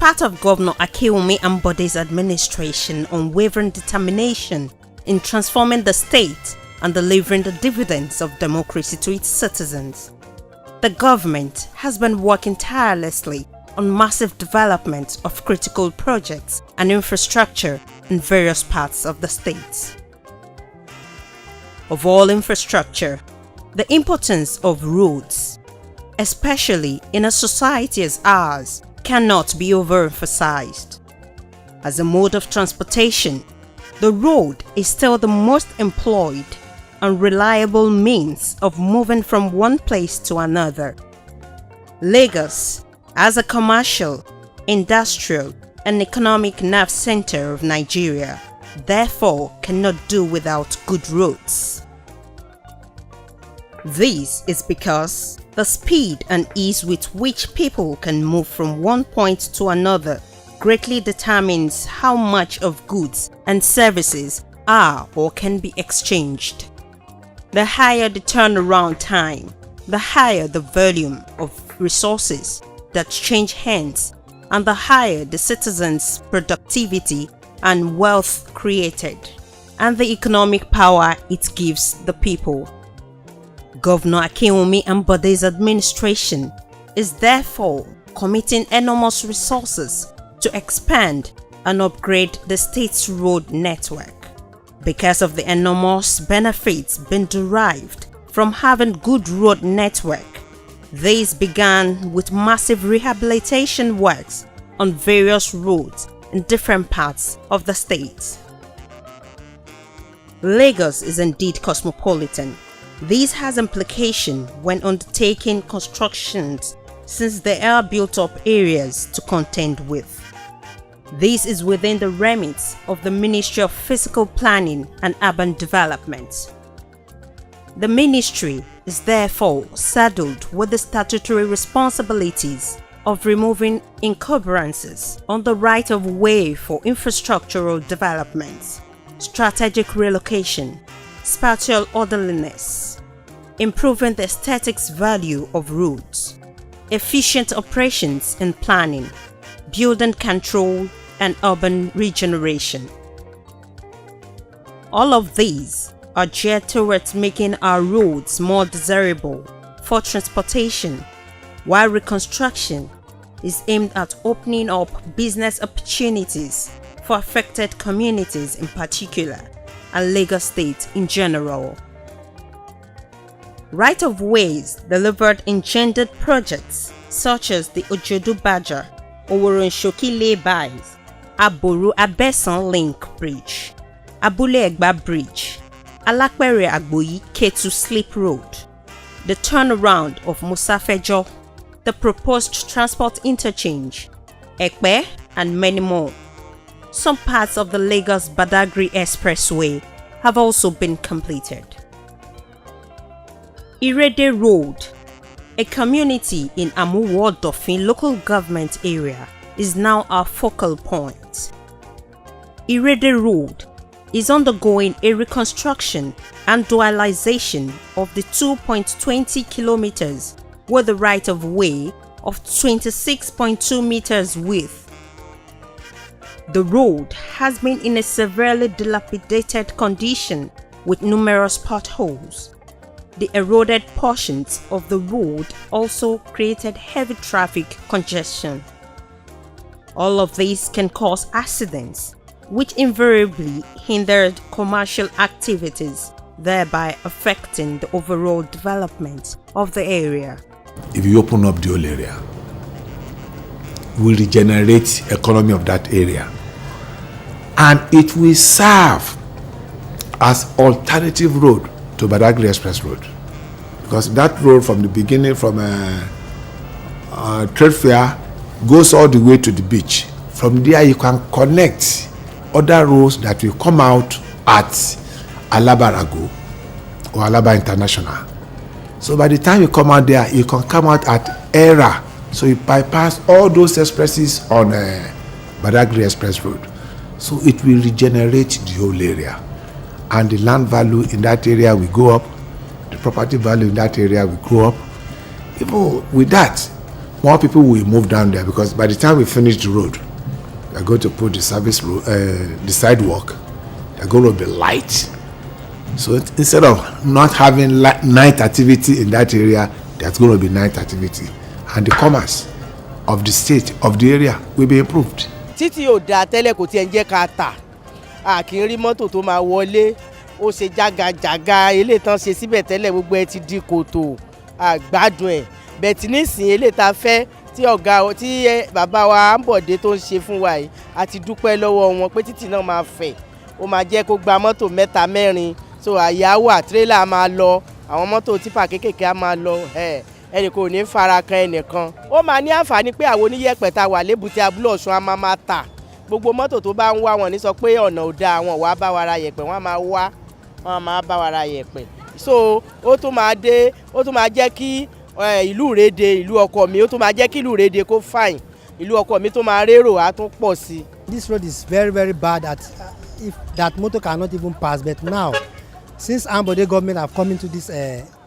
part of Governor Akinwumi Ambode's administration unwavering determination in transforming the state and delivering the dividends of democracy to its citizens. The government has been working tirelessly on massive development of critical projects and infrastructure in various parts of the state. Of all infrastructure, the importance of roads, especially in a society as ours, cannot be overemphasized. As a mode of transportation, the road is still the most employed and reliable means of moving from one place to another. Lagos, as a commercial, industrial, and economic nerve center of Nigeria, therefore cannot do without good roads. This is because the speed and ease with which people can move from one point to another greatly determines how much of goods and services are or can be exchanged. The higher the turnaround time, the higher the volume of resources that change hands, and the higher the citizens' productivity and wealth created, and the economic power it gives the people. Governor Akinwumi Ambode's administration is therefore committing enormous resources to expand and upgrade the state's road network. Because of the enormous benefits being derived from having good road network, these began with massive rehabilitation works on various roads in different parts of the state. Lagos is indeed cosmopolitan. This has implication when undertaking constructions, since there are built-up areas to contend with. This is within the remit of the Ministry of Physical Planning and Urban Development. The ministry is therefore saddled with the statutory responsibilities of removing encumbrances on the right of way for infrastructural development, strategic relocation, spatial orderliness, improving the aesthetics value of roads, efficient operations in planning, building control, and urban regeneration. All of these are geared towards making our roads more desirable for transportation, while reconstruction is aimed at opening up business opportunities for affected communities in particular, and Lagos State in general. Right-of-ways delivered engendered projects such as the Ojodu-Baja, Oworonshoki Laybys, Aboru-Abesan Link Bridge, Abule-Egba Bridge, Alapere-Agboyi Ketu Slip Road, the turnaround of Musafejo, the proposed transport interchange, Ekpe, and many more. Some parts of the Lagos-Badagry Expressway have also been completed. Irede Road, a community in Amuwo Odofin local government area, is now our focal point. Irede Road is undergoing a reconstruction and dualization of the 2.20 kilometers with a right-of-way of 26.2 meters width. The road has been in a severely dilapidated condition with numerous potholes. The eroded portions of the road also created heavy traffic congestion. All of these can cause accidents, which invariably hindered commercial activities, thereby affecting the overall development of the area. If you open up the whole area, we regenerate economy of that area, and it will serve as alternative road to Badagry Express Road, because that road from the beginning, from Trade Fair, goes all the way to the beach. From there you can connect other roads that will come out at Alabarago or Alaba International. So by the time you come out there, you can come out at Era, so you bypass all those expresses on Badagry Express Road. So it will regenerate the whole area, and the land value in that area will go up, the property value in that area will go up. Even with that, more people will move down there, because by the time we finish the road, they're going to put the service road, the sidewalk. They're going to be light. So instead of not having night activity in that area, there's going to be night activity, and the commerce of the state, of the area, will be improved. Títí ò dá tẹ́lẹ̀ kò tiẹ̀ ń jẹ́ ká tà, a kì í rí mọ́tò tó máa wọlé, ó ṣe jágajàga, eléyìí tán ṣe síbẹ̀ tẹ́lẹ̀ gbogbo ẹ ti di kòtò, àgbádùn ẹ̀. Bẹ̀tì nísìnyí eléyìí tá fẹ́ tí bàbá wa Ambode tó ń ṣe fún wa yìí, a ti dúpẹ́ lọ́wọ́ wọn pé títì náà máa fẹ̀, ó máa jẹ́ kó gba mọ́tò 3 4, so àyà wà, tírélà máa lọ, àwọn mọ́tò típà kéékèèké á máa lọ, ẹnì kò ní fara kan ẹnìkan. Ó máa ní àǹfààní pé àwọn oníyẹ̀pẹ̀ tá wà lébùté Abúlé Ọ̀ṣun á máa tà. Gbogbo mọ́tò tó bá ń wá wọn ní sọ pé ọ̀nà ò dáa, wọn wá bá wa ra yẹ̀pẹ̀, wọ́n máa bá wa ra yẹ̀pẹ̀. So ó tún máa jẹ́ kí ìlú Irede, ìlú ọkọ mi, ó tún máa jẹ́ kí ìlú Irede kó fine, ìlú ọkọ mi tó máa rérò á tún pọ̀ sí. This road is very, very bad if that motor cannot even pass, but now since Ambode government have come into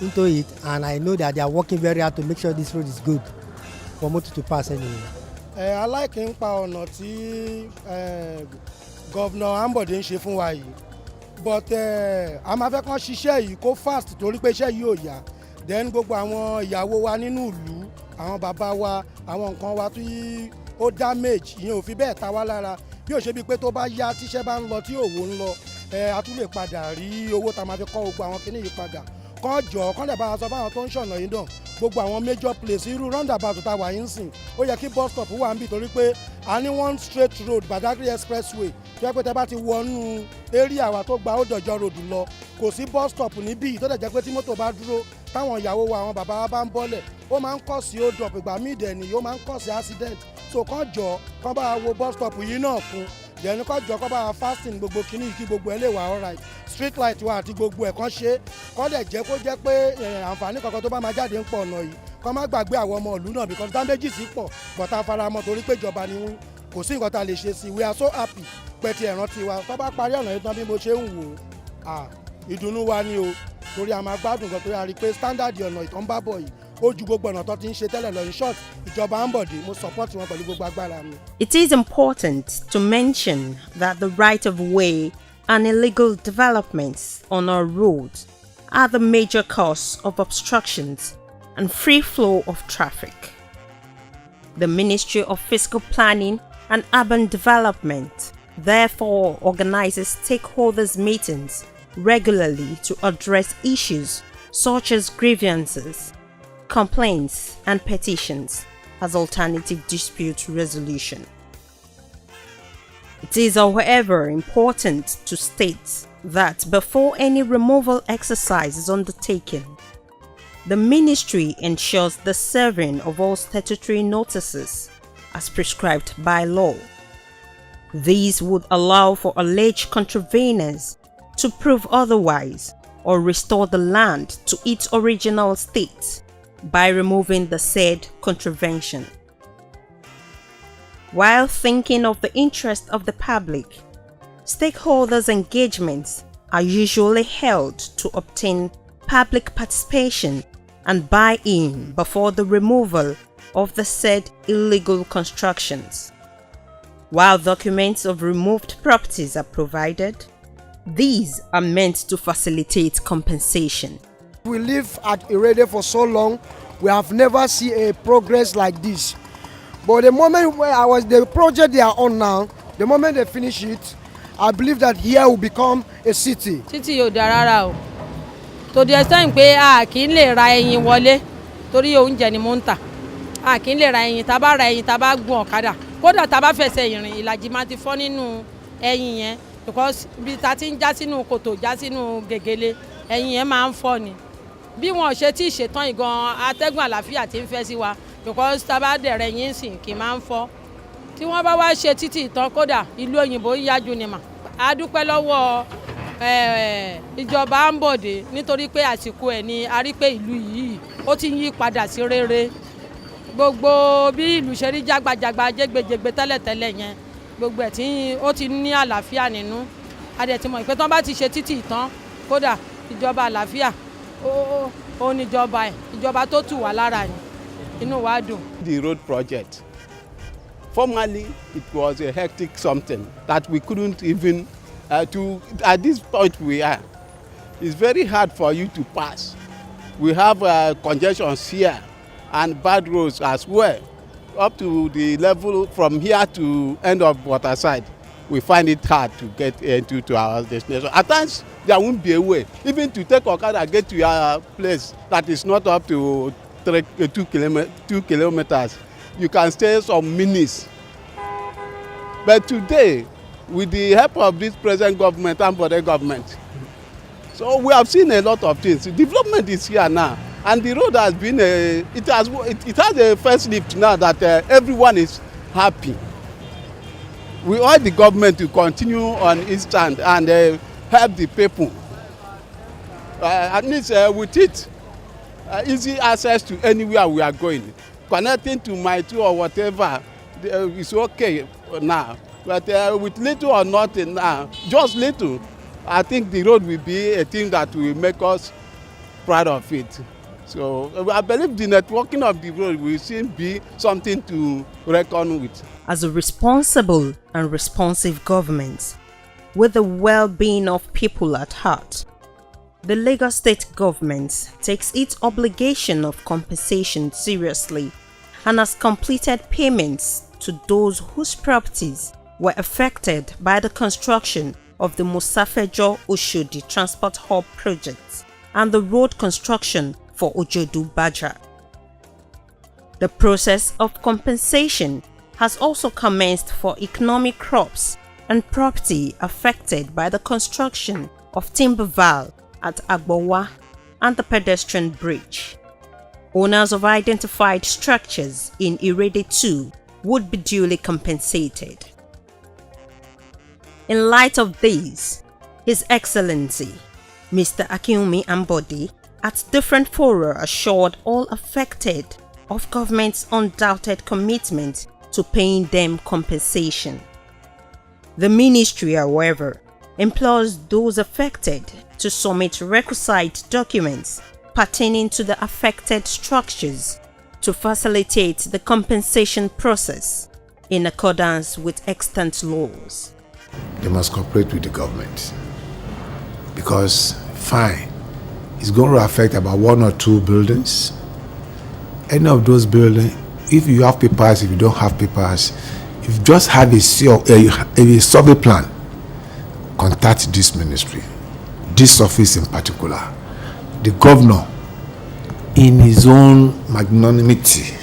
into it, and I know that they are working very hard to make sure this road is good for motor to pass anyway. I like ń pa ọ̀nà tí Governor Ambode ń ṣe fún wa yìí, but a máa fẹ́ kàn ṣiṣẹ́ yìí kó fast torí pé iṣẹ́ yìí ò yá. Then gbogbo àwọn ìyàwó wa nínú ìlú, àwọn bàbá wa, àwọn nǹkan wa tí ó damage, ìyẹn ò fi bẹ́ẹ̀ ta wá lára. Bí ó ṣe bí pé tó bá yá tíṣẹ́ bá ń lọ tí òwò ń lọ, a tún lè padà rí owó tá a máa fi kọ́ gbogbo àwọn kinní yìí padà. Kán jọ kán lè bá a sọ fáwọn tó ń ṣọ̀nà yìí náà, gbogbo àwọn major place irú roundabout tá a wà yín sìn, ó yẹ kí bus stop wà níbí torí pé a ní one straight road Badagry expressway tó yẹ pé tẹ bá ti wọnú area wa tó gba Ódòjọ́ road lọ, kò sí bus stop níbí tó dẹ̀ jẹ́ pé tí mọ́tò bá dúró táwọn ìyàwó wa àwọn bàbá wa bá ń bọ́lẹ̀, ó máa ń kọ̀ sí hold up, ìgbà míì dẹ̀ nìyí ó máa ń kọ̀ sí accident. So kán jọ kán bá wo bus stop yìí náà fún, yẹn kán jọ kán bá fasting gbogbo kinní kí gbogbo ẹ lè wà alright, street light wa àti gbogbo ẹ̀ kán ṣe, kán dẹ̀ jẹ́ kó jẹ́ pé àǹfààní kankan tó bá máa jáde ń pọ̀ ọ̀nà yìí, kán má gbàgbé àwọn ọmọ ìlú náà, because damages sì pọ̀, but a faramọ́ torí pé ìjọba ni wọ́n, kò sí nǹkan tá a lè ṣe sí. We are so happy pé ti ẹ̀rántí wa tó bá parí ọ̀nà yìí tán bí mo ṣe ń wò ó, ìdùnnú wa ni o, torí a máa gbádùn gan torí a rí pé standard ọ̀nà ìtàn bá bọ̀ yìí ó ju gbogbo ọ̀nà tó ti ń ṣe tẹ́lẹ̀ lọ. In short, ìjọba Ambode mo support wọn pẹ̀lú gbogbo agbára mi. It is important to mention that the right of way and illegal developments on our roads are the major cause of obstructions and free flow of traffic. The Ministry of Fiscal Planning and Urban Development therefore organizes stakeholders meetings regularly to address issues such as grievances, complaints, and petitions as alternative dispute resolution. It is, however, important to state that before any removal exercise is undertaken, the Ministry ensures the serving of all statutory notices as prescribed by law. These would allow for alleged contraveners to prove otherwise or restore the land to its original state by removing the said contravention. While thinking of the interest of the public, stakeholders' engagements are usually held to obtain public participation and buy-in before the removal of the said illegal constructions. While documents of removed properties are provided, these are meant to facilitate compensation. We live at Irede for so long, we have never seen a progress like this. But the moment the project they are on now, the moment they finish it, I believe that here will become a city. Títí yóò dára rárá o. To the extent pé a kì í lè ra ẹyin wọlé torí oúnjẹ ni mo ń tà. A kì í lè ra ẹyin, tá bá ra ẹyin, tá bá gun ọ̀kadà. Kódà tá bá fẹsẹ̀ ìrìn, ìlàjì máa ti fọ́ nínú ẹyin yẹn, because bí ta ti ń já sínú kòtò, já sínú gègèlè, ẹyin yẹn máa ń fọ́ ni. Bí wọn ṣe tí ṣetán ìgan atẹ́gùn àlàáfíà tí ń fẹ́ sí wa, because tá bá dẹ̀rẹ̀ yín sìn kì máa ń fọ́. Tí wọ́n bá wá ṣe títì ìtàn, kódà ìlú òyìnbó yájú ni mà. A dúpẹ́ lọ́wọ́ ìjọba Ambode nítorí pé àsìkò ẹ̀ ni a rí pé ìlú yìí ó ti ń yí padà sí rere. Gbogbo bí ìlú ṣe rí jágbajàgba jẹgbẹjẹgbẹ tẹ́lẹ̀tẹ́lẹ̀ yẹn, gbogbo ẹ̀ tí ó ti ní àlàáfíà nínú. A dẹ̀ ti mọ̀ pé tán bá ti ṣe títì ìtàn, kódà ìjọba àlàáfíà ó ní ìjọba tó tù wá lára ni. inú wa dùn. The road project. Formerly, it was a hectic something that we couldn't even, at this point we are, it's very hard for you to pass. We have congestions here and bad roads as well. Up to the level from here to end of Waterside, we find it hard to get into our destination. At times, there won't be a way. Even to take Okada get to your place that is not up to 2 kilometers, you can stay some minutes. But today, with the help of this present government and for the government, so we have seen a lot of things. Development is here now, and the road has been it has a first lift now that everyone is happy. We want the government to continue on its stand and help the people. At least with it, easy access to anywhere we are going, connecting to my two or whatever, is okay now. But with little or nothing now, just little, I think the road will be a thing that will make us proud of it. So I believe the networking of the road will soon be something to reckon with. As a responsible and responsive government, with the well-being of people at heart, the Lagos State government takes its obligation of compensation seriously and has completed payments to those whose properties were affected by the construction of the Mosafejo-Oshodi Transport Hub project and the road construction for Ojodu-Baja. The process of compensation has also commenced for economic crops and property affected by the construction of timber val at Agbowa and the pedestrian bridge. Owners of identified structures in Irede 2 would be duly compensated. In light of this, His Excellency, Mr. Akinwumi Ambode, at different fora assured all affected of government's undoubted commitment to paying them compensation. The ministry, however, implores those affected to submit requisite documents pertaining to the affected structures to facilitate the compensation process in accordance with extant laws. They must cooperate with the government, because fine, it's going to affect about 1 or 2 buildings. Any of those buildings, if you have papers, if you don't have papers, if you just have a survey plan, contact this ministry, this office in particular. The governor, in his own magnanimity,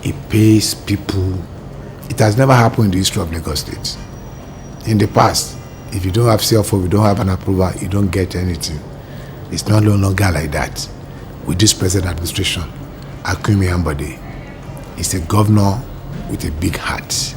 he pays people. It has never happened in the history of Lagos State. In the past, if you don't have CFO, you don't have an approval, you don't get anything. It's no longer like that. With this present administration, Akinwumi Ambode is a governor with a big heart.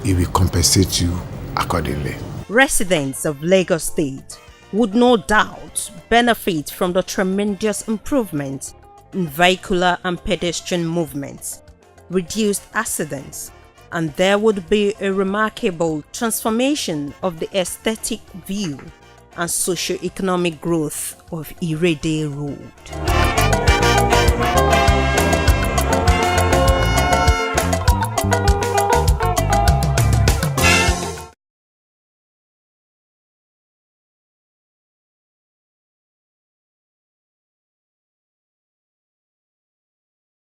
He will compensate you accordingly. Residents of Lagos State would no doubt benefit from the tremendous improvement in vehicular and pedestrian movements, reduced accidents, and there would be a remarkable transformation of the aesthetic view and socio-economic growth of Irede Road.